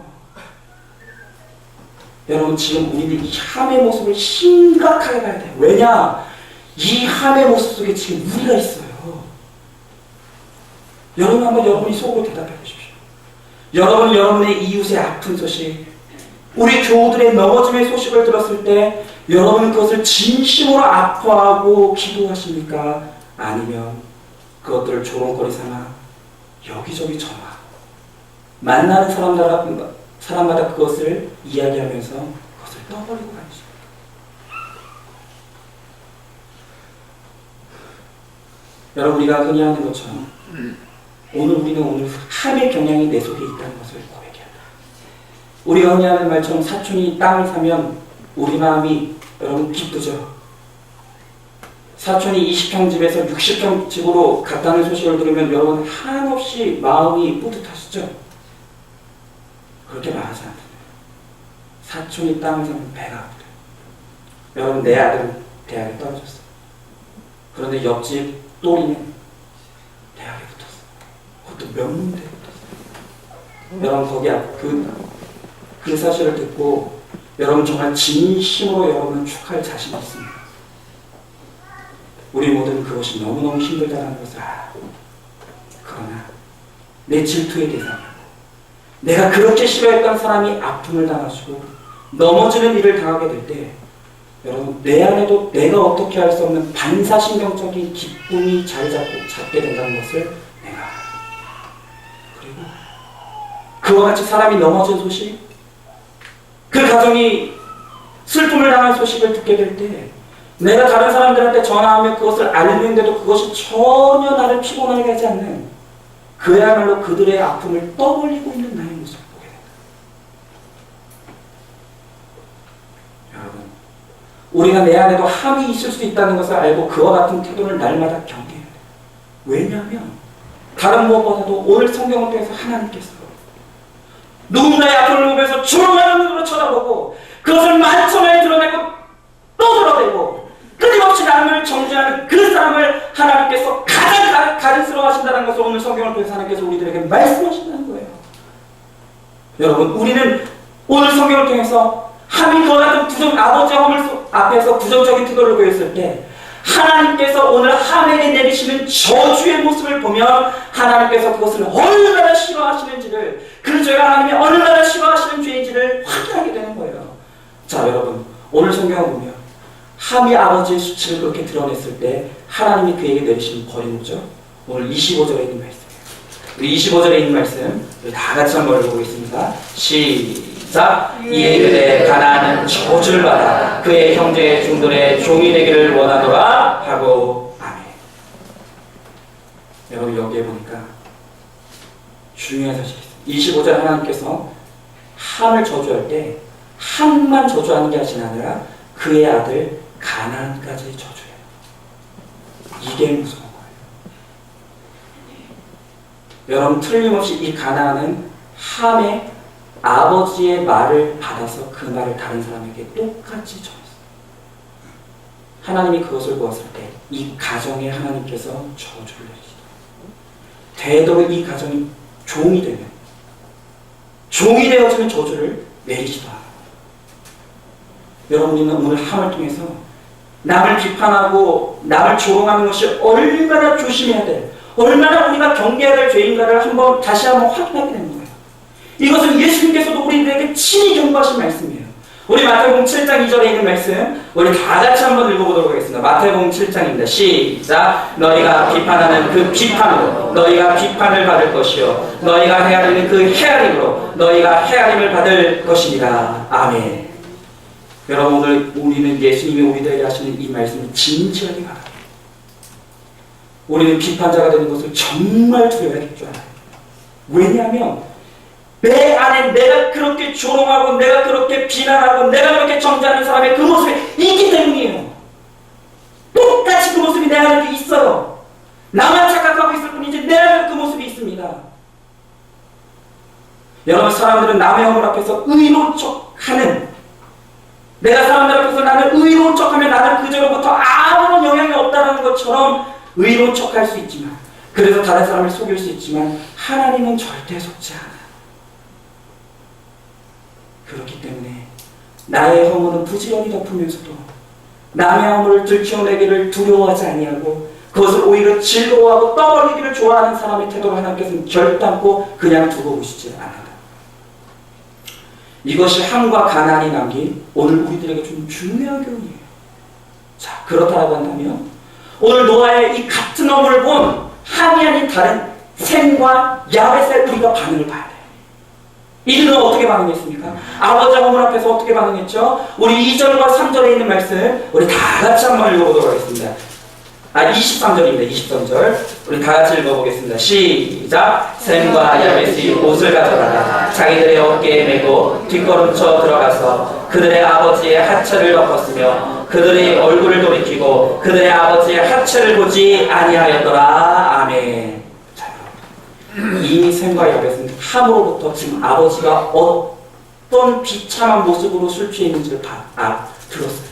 여러분, 지금 우리는 이 함의 모습을 심각하게 봐야 돼요. 왜냐? 이 함의 모습 속에 지금 우리가 있어요. 여러분, 한번 여러분이 속으로 대답해 보십시오. 여러분, 여러분의 이웃의 아픈 소식, 우리 교우들의 넘어짐의 소식을 들었을 때 여러분은 그것을 진심으로 아파하고 기도하십니까? 아니면 그것들을 조롱거리 삼아 여기저기 전화, 만나는 사람마다 그것을 이야기하면서 그것을 떠버리고 가십니까? 여러분, 우리가 흔히 하는 것처럼 오늘 함의 경향이 내 속에 있다는 것을 고백해야 한다. 우리가 흔히 하는 말처럼 사촌이 땅을 사면 우리 마음이 여러분 기쁘죠. 사촌이 20평 집에서 60평 집으로 갔다는 소식을 들으면 여러분 한없이 마음이 뿌듯하시죠? 그렇게 말하지 않아요. 사촌이 땅을 사면 배가 아프대요. 여러분, 내 아들은 대학에 떨어졌어. 그런데 옆집 또리는 대학에 붙었어. 그것도 명문대에 붙었어. 여러분, 거기 그 사실을 듣고 여러분 정말 진심으로 여러분은 축하할 자신이 있습니다. 우리 모두는 그것이 너무너무 힘들다는 것을 알아. 그러나 내 질투의 대상이고 내가 그렇게 싫어했던 사람이 아픔을 당하시고 넘어지는 일을 당하게 될 때 여러분, 내 안에도 내가 어떻게 할 수 없는 반사신경적인 기쁨이 자리 잡게 된다는 것을 내가 알아. 그리고 그와 같이 사람이 넘어진 소식, 그 가정이 슬픔을 당한 소식을 듣게 될 때 내가 다른 사람들한테 전화하며 그것을 알리는데도 그것이 전혀 나를 피곤하게 하지 않는, 그야말로 그들의 아픔을 떠올리고 있는 나의 모습을 보게 된다. 여러분, 우리가 내 안에도 함이 있을 수 있다는 것을 알고 그와 같은 태도를 날마다 경계해야 돼요. 왜냐하면 다른 무엇보다도 오늘 성경을 통해서 하나님께서 누군가의 아픔을 보면서 조롱하는 눈으로 쳐다보고 그것을 만천하에 드러내고 또 드러내고 끊임없이 나를 정죄하는 그 사람을 하나님께서 가장 가증스러워하신다는 것을 오늘 성경을 통해서 하나님께서 우리들에게 말씀하신다는 거예요. 여러분, 우리는 오늘 성경을 통해서 함이 그와 같은 아버지의 허물 앞에서 부정적인 태도를 보였을 때 하나님께서 오늘 함에게 내리시는 저주의 모습을 보면 하나님께서 그것을 얼마나 싫어하시는지를, 그 죄가 하나님이 얼마나 싫어하시는 죄인지를 확인하게 되는 거예요. 자, 여러분, 오늘 성경을 보면 함이 아버지의 수치를 그렇게 드러냈을 때 하나님이 그에게 내리시는 벌이 뭐죠? 오늘 25절에 있는 말씀이에요. 우리 25절에 있는 말씀 우리 다 같이 한번 읽어보겠습니다. 시작! 이에 그대 가나안은 저주를 받아 그의 형제의 중돈의 종이 되기를 원하노라 하고. 아멘. 여러분, 여기에 보니까 중요한 사실이 있어요. 25절 하나님께서 함을 저주할 때 함만 저주하는 게 아니라 그의 아들 가나안까지 저주해요. 이게 무서운 거예요. 여러분, 틀림없이 이 가나안은 함의 아버지의 말을 받아서 그 말을 다른 사람에게 똑같이 전했어요. 하나님이 그것을 보았을 때 이 가정에 하나님께서 저주를 내리시더라고요. 되도록 이 가정이 종이 되면, 종이 되어지는 저주를 내리시더라고요. 여러분, 우리는 오늘 함을 통해서 남을 비판하고 남을 조롱하는 것이 얼마나 조심해야 돼, 얼마나 우리가 경계해야 될 죄인가를 다시 한번 확인하게 되는 거예요. 이것은 예수님께서도 우리들에게 친히 경고하신 말씀이에요. 우리 마태복음 7장 2절에 있는 말씀 우리 다 같이 한번 읽어보도록 하겠습니다. 마태복음 7장입니다. 시작! 너희가 비판하는 그 비판으로 너희가 비판을 받을 것이요 너희가 헤아리는 그 헤아림으로 너희가 헤아림을 받을 것이니라. 아멘. 여러분, 오늘 우리는 예수님이 우리들에게 하시는 이 말씀을 진지하게 바랍니다. 우리는 비판자가 되는 것을 정말 두려워야 할 줄 알아요. 왜냐하면 내 안에 내가 그렇게 조롱하고 내가 그렇게 비난하고 내가 그렇게 정죄하는 사람의 그 모습이 있기 때문이에요. 똑같이 그 모습이 내 안에도 있어요. 나만 착각하고 있을 뿐이지 내 안에도 그 모습이 있습니다. 여러분, 사람들은 남의 허물 앞에서 의로운 척하는, 내가 사람들 앞에서 나는 의로운 척하면 나는 그저로부터 아무런 영향이 없다는 것처럼 의로운 척할 수 있지만, 그래서 다른 사람을 속일 수 있지만 하나님은 절대 속지 않아요. 그렇기 때문에 나의 허물은 부지런히 덮으면서도 남의 허물을 들키어내기를 두려워하지 아니하고 그것을 오히려 즐거워하고 떠벌리기를 좋아하는 사람의 태도를 하나님께서는 결단코 그냥 두고 보시지 않아요. 이것이 함과 가나안이 남긴 오늘 우리들에게 좀 중요한 교훈이에요. 자, 그렇다고 한다면 오늘 노아의 이 같은 허물을 본 함이 아닌 다른 셈과 야벳의 우리가 반응을 봐야 돼요. 이들은 어떻게 반응했습니까? 아버지의 허물 앞에서 어떻게 반응했죠? 우리 2절과 3절에 있는 말씀 우리 다 같이 한번 읽어보도록 하겠습니다. 23절입니다. 23절 우리 다 같이 읽어보겠습니다. 시작. 셈과 야벳이 옷을 가져다가 자기들의 어깨에 메고 뒷걸음쳐 들어가서 그들의 아버지의 하체를 덮었으며 그들의 얼굴을 돌이키고 그들의 아버지의 하체를 보지 아니하였더라. 아멘. 자, 이 셈과 야벳은 함으로부터 지금 아버지가 어떤 비참한 모습으로 술 취해 있는지를 들었어요.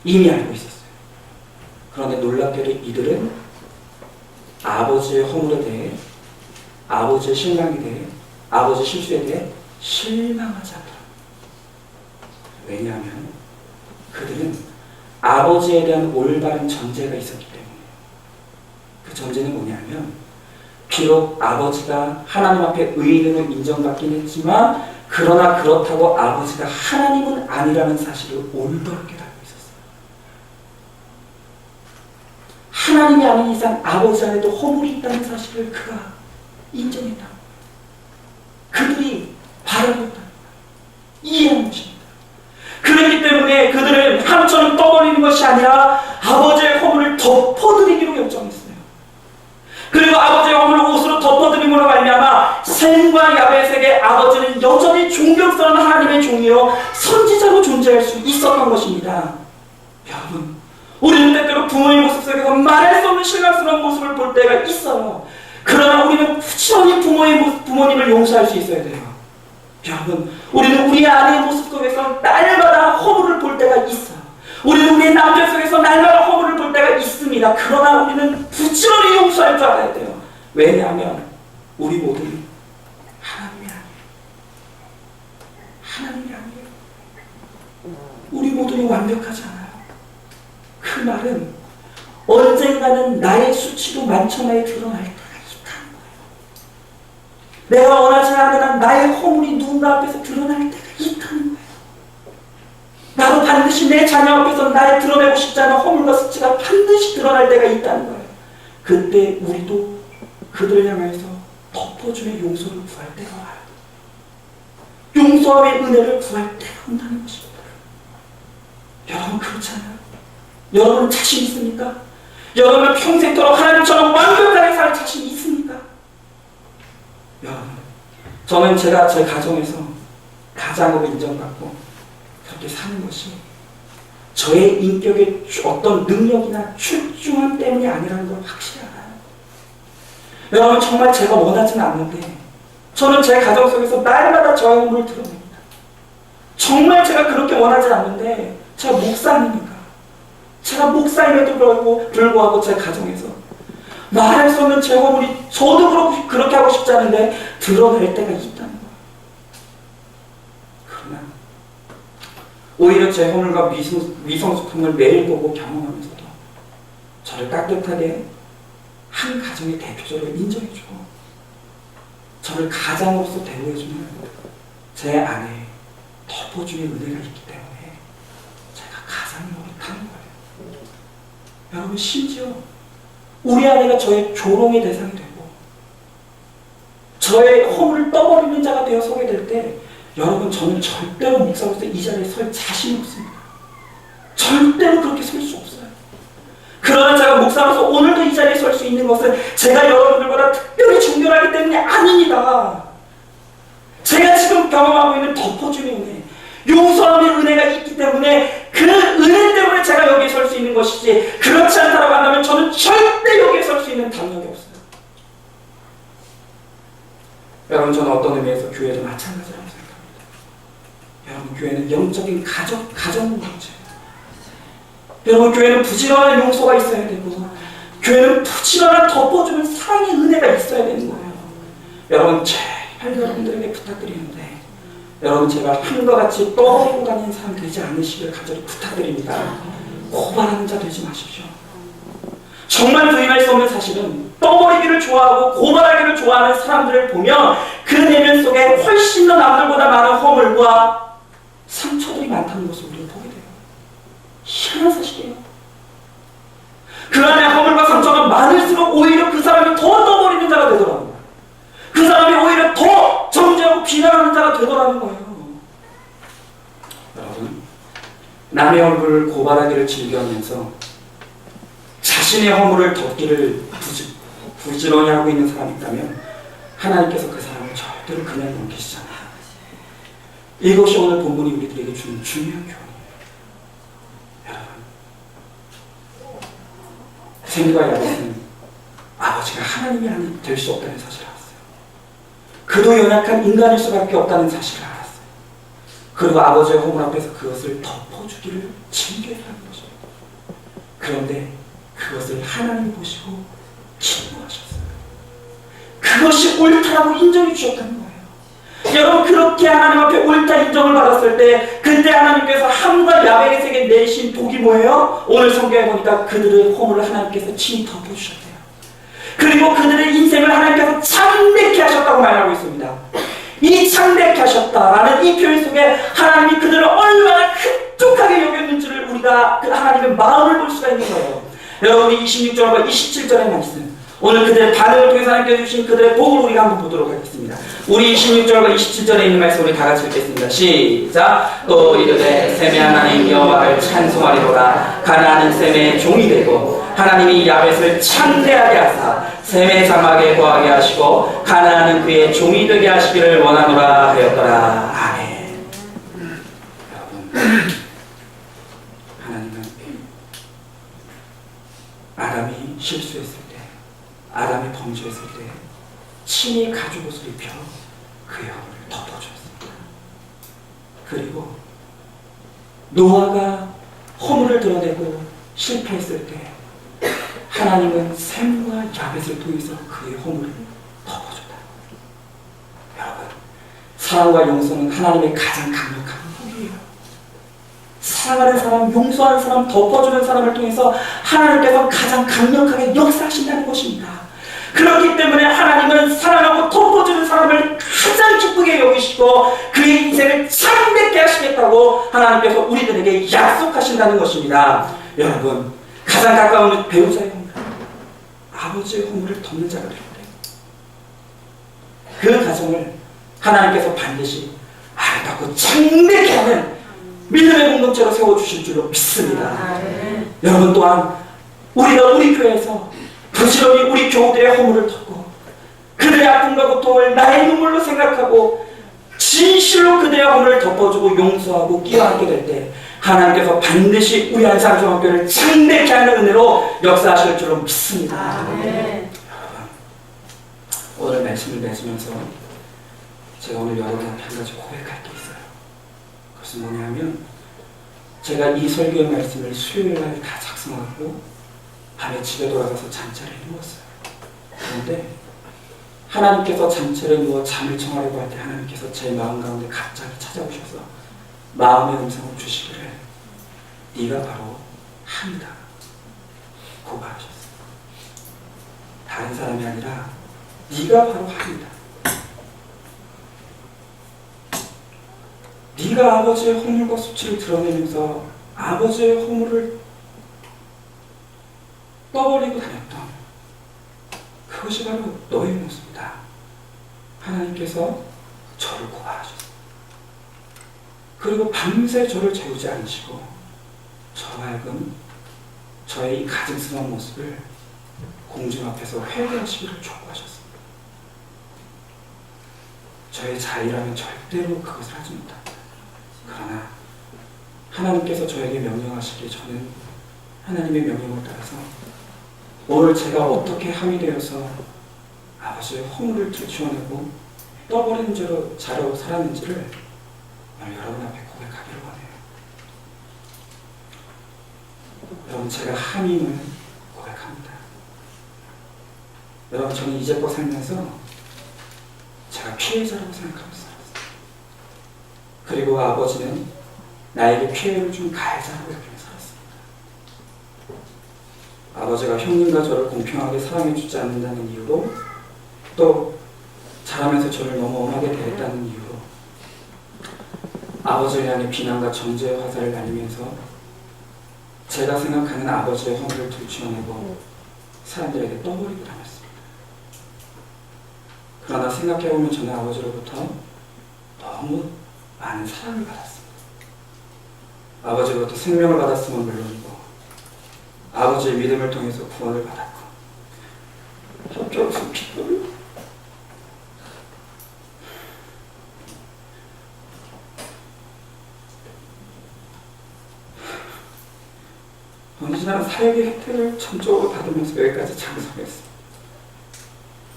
이미 알고 있었어요. 그런데 놀랍게도 이들은 아버지의 허물에 대해, 아버지의 실망에 대해, 아버지의 실수에 대해 실망하지 않더라. 왜냐하면 그들은 아버지에 대한 올바른 전제가 있었기 때문에. 그 전제는 뭐냐면 비록 아버지가 하나님 앞에 의인으로 인정받긴 했지만 그러나 그렇다고 아버지가 하나님은 아니라는 사실을 올바르게 알고 있었어요. 하나님이 아닌 이상 아버지 안에도 허물이 있다는 사실을 그가 인정했다. 그들이 바라보았다. 이해한 것입니다. 그렇기 때문에 그들은 함처럼 떠버리는 것이 아니라 아버지의 허물을 덮어드리기로 결정했어요. 그리고 아버지의 허물을 옷으로 덮어드림으로 말미암아 셈과 야벳에게 아버지는 여전히 존경스러운 하나님의 종이요 선지자로 존재할 수 있었던 것입니다. 여러분, 우리는 때때로 부모의 모습 속에서 말할 수 없는 실망스러운 모습을 볼 때가 있어요. 그러나 우리는 부지런히 부모님을 용서할 수 있어야 돼요. 여러분, 우리는 우리 아내의 모습 속에서 날마다 허물을 볼 때가 있어요. 우리는 우리의 남편 속에서 날마다 허물을 볼 때가 있습니다. 그러나 우리는 부지런히 용서할 줄 알아야 돼요. 왜냐하면 우리 모두는 하나님이 아니에요. 하나님이 아니에요. 우리 모두는 완벽하지 않아요. 그 말은 언젠가는 나의 수치도 만천하에 드러날 때가 있다는 거예요. 내가 원하지 않는 한 나의 허물이 누군가 앞에서 드러날 때가 있다는 거예요. 나도 반드시 내 자녀 앞에서 나의 드러내고 싶지 않은 허물과 수치가 반드시 드러날 때가 있다는 거예요. 그때 우리도 그들을 향해서 덮어주의 용서를 구할 때가 와요. 용서의 은혜를 구할 때가 온다는 것입니다. 여러분 그렇잖아요. 여러분 자신 있습니까? 여러분은 평생토록 하나님처럼 완벽하게 살 자신이 있습니까? 여러분, 저는 제가 제 가정에서 가장으로 인정받고 그렇게 사는 것이 저의 인격의 어떤 능력이나 출중함 때문이 아니라는 걸 확실히 알아요. 여러분 정말 제가 원하지는 않는데 저는 제 가정 속에서 날마다 저의 허물을 드러냅니다. 정말 제가 그렇게 원하지 않는데 제가 목사님이니까 제가 목사임에도 불구하고 제 가정에서 말할 수 없는 제 허물이 저도 그렇게 하고 싶지 않은데 드러낼 때가 있다는 거예요. 그러나 오히려 제 허물과 미성숙함을 매일 보고 경험하면서도 저를 따뜻하게 한 가정의 대표적으로 인정해주고 저를 가장으로서 대우해주는 제 안에 덮어주는 은혜가 있기 때문에 제가 가장 노릇하는 거예요. 여러분 심지어 우리 아내가 저의 조롱의 대상이 되고 저의 허물을 떠버리는 자가 되어 서게 될 때 여러분 저는 절대로 목사로서 이 자리에 설 자신이 없습니다. 절대로 그렇게 설 수 없어요. 그러나 제가 목사로서 오늘도 이 자리에 설 수 있는 것은 제가 여러분들보다 특별히 존경하기 때문이 아닙니다. 제가 지금 경험하고 있는 덮어주는 은혜, 용서함의 은혜가 있기 때문에 그 은혜 때문에 제가 여기에 설 수 있는 것이지 그렇지 않다고 한다면 저는 절대 여기에 설 수 있는 담력이 없어요. 여러분 저는 어떤 의미에서 교회도 마찬가지라고 생각합니다. 여러분 교회는 영적인 가정 공동체예요. 여러분 교회는 부지런한 용서가 있어야 되고 교회는 부지런한 덮어주는 사랑의 은혜가 있어야 되는 거예요. 여러분 제발 여러분들에게 부탁드리는데 여러분 제발 한과 같이 떠버리고 다니는 사람 되지 않으시길 간절히 부탁드립니다. 고발하는 자 되지 마십시오. 정말 부인할 수 없는 사실은 떠버리기를 좋아하고 고발하기를 좋아하는 사람들을 보면 그 내면 속에 훨씬 더 남들보다 많은 허물과 상처들이 많다는 것을 우리가 보게 돼요. 희한한 사실이에요. 그 안에 허물과 상처가 많을수록 오히려 그 사람이 더 떠버리는 자가 되더라고요. 그 사람이 오히려 더 정죄하고 비난하는 자가 되더라는 거예요. 여러분, 남의 얼굴을 고발하기를 즐겨하면서 자신의 허물을 덮기를 부지런히 하고 있는 사람이 있다면 하나님께서 그 사람을 절대로 그냥 넘기시지 않아요. 이것이 오늘 본문이 우리들에게 주는 중요한 교훈이에요. 여러분, 샘과 야벳은 아버지가 하나님이 될 수 없다는 사실을 알았어요. 그도 연약한 인간일 수밖에 없다는 사실을 알았어요. 그리고 아버지의 허물 앞에서 그것을 덮어주기를 징계하는 거죠. 그런데 그것을 하나님이 보시고 기뻐하셨어요. 그것이 옳다라고 인정해 주셨다는 거예요. 여러분, 그렇게 하나님 앞에 옳다 인정을 받았을 때 그때 하나님께서 함과 야벳에게 내신 복이 뭐예요? 오늘 성경에 보니까 그들의 허물을 하나님께서 친히 덮어주셨대요. 그리고 그들의 인생을 하나님께서 참되게 하셨다고 말하고 있습니다. 이 참되게 하셨다라는 이 표현 속에 하나님이 그들을 얼마나 흡족하게 여겼는지를 우리가 그 하나님의 마음을 볼 수가 있는 거예요. 여러분이 26절과 27절의 말씀, 오늘 그들의 반응을 통해서 하나님께서 주신 그들의 복을 우리가 한번 보도록 하겠습니다. 우리 26절과 27절에 있는 말씀 우리 다 같이 읽겠습니다. 시작. 또 이르되 셈의 하나님 여호와를 찬송하리로라. 가나안은 셈의 종이 되고 하나님이 야벳을 창대하게 하사 셈의 장막에 거하게 하시고 가나안은 그의 종이 되게 하시기를 원하노라 하였더라. 아멘. 여러분, 하나님은 아담이 실수했을 때, 아담이 범죄했을 때 친히 가죽옷을 입혀 그의 허물을 덮어주었습니다. 그리고 노아가 허물을 드러내고 실패했을 때 하나님은 셈과 야벳을 통해서 그의 허물을 덮어줬다. 여러분, 사랑과 용서는 하나님의 가장 강력한 무기예요. 사랑하는 사람, 용서하는 사람, 덮어주는 사람을 통해서 하나님께서 가장 강력하게 역사하신다는 것입니다. 그렇기 때문에 하나님은 사랑하고 덮어주는 사람을 가장 기쁘게 여기시고 그의 인생을 참되게 하시겠다고 하나님께서 우리들에게 약속하신다는 것입니다. 여러분, 가장 가까운 배우자의 허물, 아버지의 허물을 덮는 자가 될 때 그 가정을 하나님께서 반드시 아름답고 참되게 하는 믿음의 공동체로 세워주실 줄로 믿습니다. 여러분, 또한 우리가 우리 교회에서 부지런히 우리 교우들의 허물을 덮고 그들의 아픔과 고통을 나의 눈물로 생각하고 진실로 그들의 허물을 덮어주고 용서하고 끼어안게 될 때 하나님께서 반드시 우리 안산중학교를 참되게 하는 은혜로 역사하실 줄로 믿습니다. 여러분, 오늘 말씀을 맺으면서 제가 오늘 여러분 앞에 한 가지 고백할 게 있어요. 그것은 뭐냐면, 제가 이 설교의 말씀을 수요일날 다 작성하고 밤에 집에 돌아가서 잠자리에 누웠어요. 그런데 하나님께서 잠자리에 누워 잠을 청하려고 할 때 하나님께서 제 마음 가운데 갑자기 찾아오셔서 마음의 음성을 주시기를 네가 바로 함이다 고발하셨어요. 다른 사람이 아니라 네가 바로 함이다. 네가 아버지의 허물과 수치를 드러내면서 아버지의 허물을 떠버리고 다녔던 그것이 바로 너의 모습이다. 하나님께서 저를 고발하셨습니다. 그리고 밤새 저를 재우지 않으시고 저로 하여금 저의 이 가증스러운 모습을 공중 앞에서 회개하시기를 촉구하셨습니다. 저의 자의라면 절대로 그것을 하지 못합니다. 그러나 하나님께서 저에게 명령하시기에 저는 하나님의 명령을 따라서 오늘 제가 어떻게 함이 되어서 아버지의 허물을 들추어내고 떠버리는 자로 살았는지를 오늘 여러분 앞에 고백하기를 원해요. 여러분, 제가 함임을 고백합니다. 여러분, 저는 이제껏 살면서 제가 피해자라고 생각하고 살았어요. 그리고 아버지는 나에게 피해를 준 가해자라고 여기며 살았습니다. 아버지가 형님과 저를 공평하게 사랑해주지 않는다는 이유로, 또 자라면서 저를 너무 엄하게 대했다는 이유로 아버지를 향해 비난과 정죄의 화살을 날리면서 제가 생각하는 아버지의 허물을 들추어내고 사람들에게 떠버리고 다녔습니다. 그러나 생각해보면 저는 아버지로부터 너무 많은 사랑을 받았습니다. 아버지로부터 생명을 받았으면 물론이고, 아버지의 믿음을 통해서 구원을 받았고, 협조로서 피부를 언제나 사역의 혜택을 전적으로 받으면서 여기까지 장성했습니다.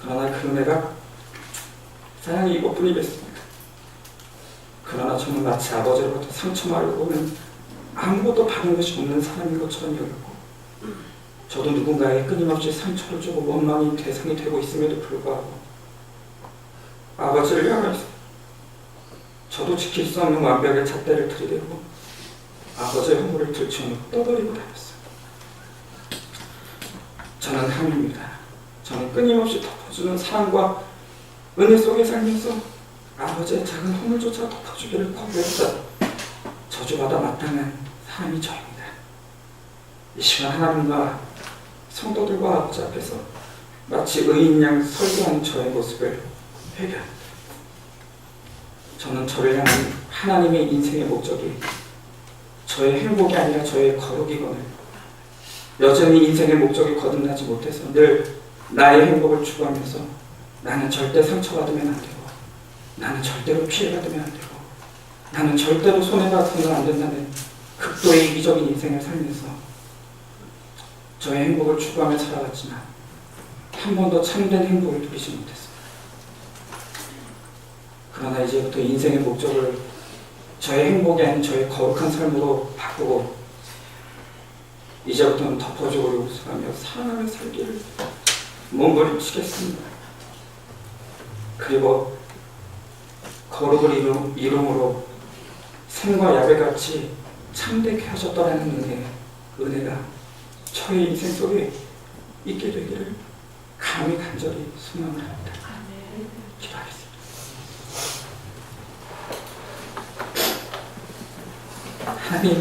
그러나 그 은혜가 사랑이 이것뿐이겠습니까? 그러나 저는 마치 아버지로부터 상처받고는 아무것도 받은 것이 없는 사람인 것처럼 여겼고, 저도 누군가에게 끊임없이 상처를 주고 원망의 대상이 되고 있음에도 불구하고 아버지를 향해서 저도 지킬 수 없는 완벽의 잣대를 들이대고 아버지의 허물을 들추어내고 떠버리고 다녔어요. 저는 함입니다. 저는 끊임없이 덮어주는 사랑과 은혜 속에 살면서 아버지의 작은 허물조차 덮어주기를 거부했다 저주받아 마땅한 사람이 저입니다. 이 시간 하나님과 성도들과 아버지 앞에서 마치 의인 양 설교하는 저의 모습을 회개합니다. 저는 저를 향한 하나님의 인생의 목적이 저의 행복이 아니라 저의 거룩이거늘, 여전히 인생의 목적이 거듭나지 못해서 늘 나의 행복을 추구하면서 나는 절대 상처받으면 안 되고, 나는 절대로 피해받으면 안 되고, 나는 절대로 손해받으면 안 된다는 극도의 이기적인 인생을 살면서 저의 행복을 추구하며 살아왔지만 한 번도 참된 행복을 누리지 못했습니다. 그러나 이제부터 인생의 목적을 저의 행복이 아닌 저의 거룩한 삶으로 바꾸고, 이제부터는 덮어주고 용서하며 사랑하며 살기를 몸부림치겠습니다. 그리고 거룩을 이름으로 생과 야배같이 참되게 하셨더라는 은혜가 저의 인생 속에 있게 되기를 감히 간절히 소망을 합니다. 기도하겠습니다. 하나님,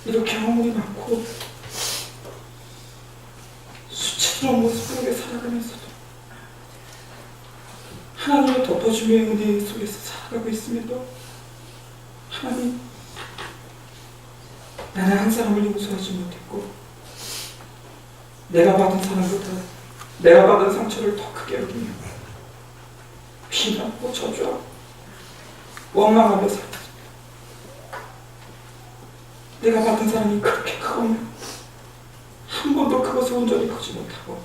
이렇게 허물이 많고 수치스러운 모습 속에 살아가면서도 하나님의 덮어주의 은혜 속에서 살아가고 있음에도 하나님, 나는 한 사람을 용서하지 못했고 내가 받은 사랑보다 내가 받은 상처를 더 크게 여기며 비난하고 저주하고 원망하며 살았습니다. 내가 받은 사랑이 그렇게 크거면 한 번도 그것을 온전히 보지 못하고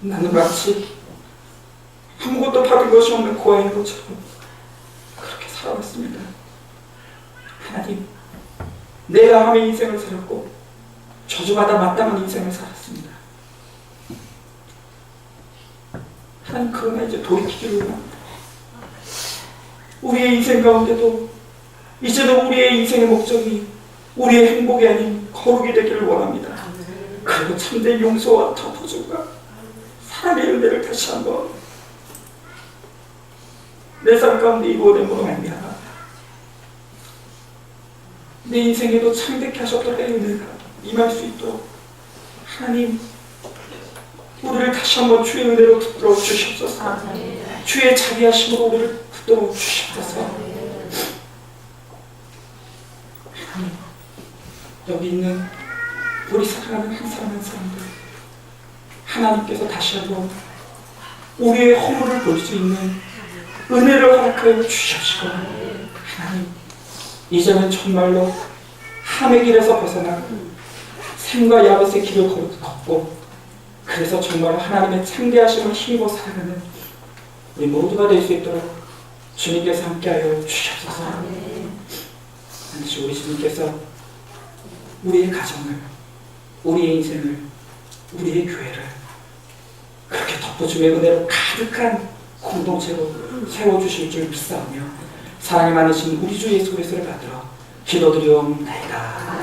나는 마치 아무것도 받은 것이 없는 고아인 것처럼 그렇게 살아왔습니다. 하나님, 내가 함의 인생을 살았고 저주받아 마땅한 인생을 살았습니다. 하나님, 그러나 이제 돌이키기를 원합니다. 우리의 인생 가운데도 이제도 우리의 인생의 목적이 우리의 행복이 아닌 거룩이 되기를 원합니다. 그리고 참된 용서와 덮어줌과 사랑의 은혜를 다시 한번 내 삶 가운데 이루어냄으로 말미암아 내 인생에도 참되게 하셨던 은혜가 임할 수 있도록 하나님, 우리를 다시 한번 주의 은혜로 붙들어 주시옵소서. 주의 자비하심으로 우리를 붙들어 주시옵소서. 하나님, 여기 있는 우리 사랑하는 한 사람 한 사람들, 하나님께서 다시 한번 우리의 허물을 볼 수 있는 은혜를 허락하여 주시옵시고, 하나님, 이제는 정말로 함의 길에서 벗어나 생과 야벳의 길을 걷고, 그래서 정말 하나님의 창대하심을 힘입어 살아가는 우리 모두가 될 수 있도록 주님께서 함께하여 주시옵소서. 반드시 우리 주님께서 우리의 가정을, 우리의 인생을, 우리의 교회를 그렇게 덮어주의 은혜로 가득한 공동체로 세워주실 줄 믿사오며 사랑이 많으신 우리 주 예수 그리스도를 받들어 기도드리옵나이다.